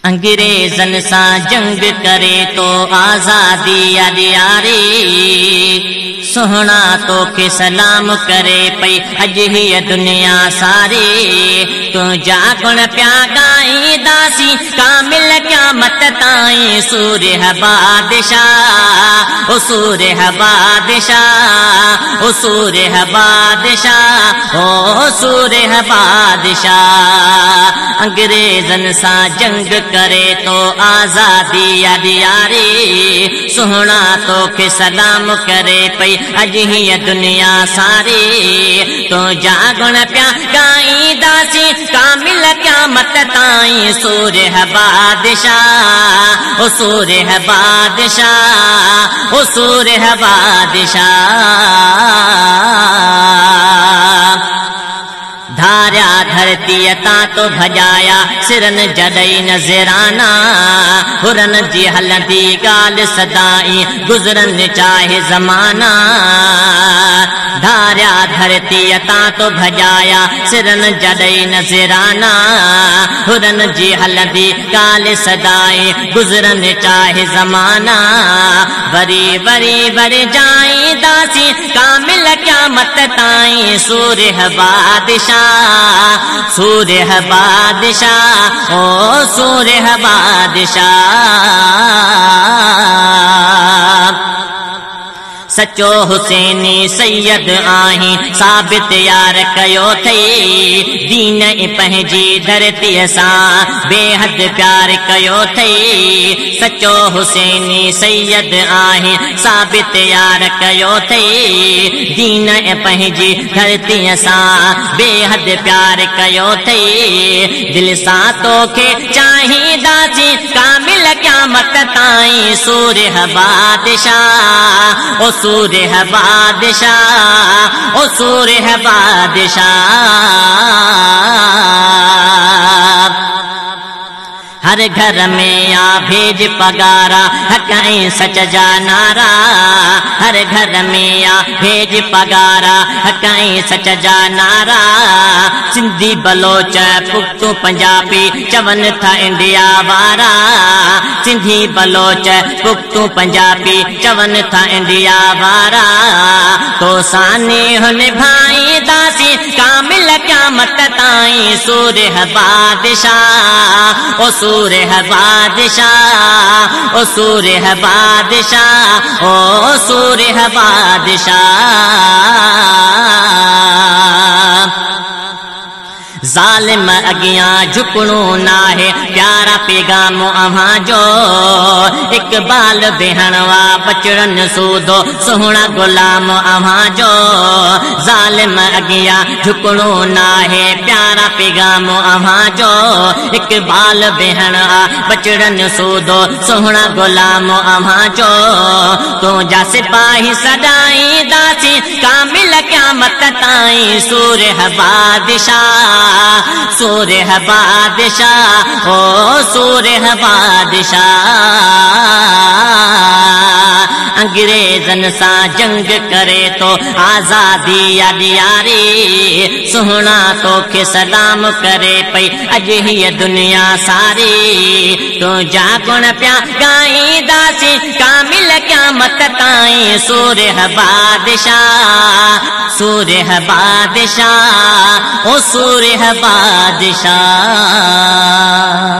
अंग्रेजन सा जंग करे तो आजादी यारी सोहना तो के सलाम करे पई अज ही दुनिया सारी तू जागुण प्या गाई दासी कामिल क्या मत ताई सूर्य बादशाह ओ सूर्य बादशाह ओ सूर्य बादशाह ओ सूर्य बादशाह अंग्रेजन सा जंग करे तो आजादी यारी सोहना तो के सलाम करे पई अज ही दुनिया सारी तो जागुण प्या गाई दासी कामिल क्या मत ताई सूर्य बादशाह ओ सूर्य बादशाह ओ सूर्य बादशाह धार्या धरती ता तो भजाया सिरन जडई नजराना हुरन जी हलंदी गाल सदाई गुजरन चाहे जमाना धार्या धरती ता तो भजाया सिरन जडई नजराना हुरन जी हलंदी गाल सदाई गुजरन चाहे जमाना वरी वरी वर जाई दासी कामिल क्या मत ताई सूर्य बादशाह सूर्य बादशाह ओ सूर्य बादशाह सचो हुसैनी सैयद आही साबित यार कयो थई दीन पंहिंजी धरती सां बेहद प्यार कयो थई सचो हुसैनी सैयद आही साबित यार कयो थई दीन पंहिंजी धरती सां बेहद प्यार कयो थई दिल सां तोखे चाहींदासी कामिल क़यामत ताईं सूर्य बादशाह ओ सूर्य बादशाह ओ सूर्य बादशाह हर घर में आ भेज पगारा हकाई सच जा नारा हर घर में आ भेज पगारा हकाई सच जा नारा सिंधी बलोच पुख्तू पंजाबी चवन था इंडिया वारा सिंधी बलोच पुख्तू पंजाबी चवन था इंडिया वारा तो सानी हुन भाई दासी कामिल क़यामत ताईं सूर्य बादशाह ओ सूर्य बादशाह ओ सूर्य बादशाह ओ सूर्य बादशाह जालिम अगियां झुकणो नाहे प्यारा पैगाम अव्हां जो इकबाल बेहणवा बचड़न सूदो सोहना गुलाम अव्हां जो जालिम अगियां झुकणो नाहे प्यारा पैगाम अव्हां जो इकबाल बेहणवा बचड़न सूदो सोहना गुलाम अव्हां जो तुंहिंजा सिपाही सदाई दासी कामिल क़यामत ताईं सूर्य बादशाह सूर्य बादशाह ओ सूर्य बादशाह अंग्रेजन सा जंग करे तो आजादी यारी सोहना तो के सलाम करे पई अज ही दुनिया सारी तो जागुण प्या गाई दासी कामिल क़यामत ताईं सूर्य बादशाह सूर्य बादशाह ओ सूर्य बादशाह।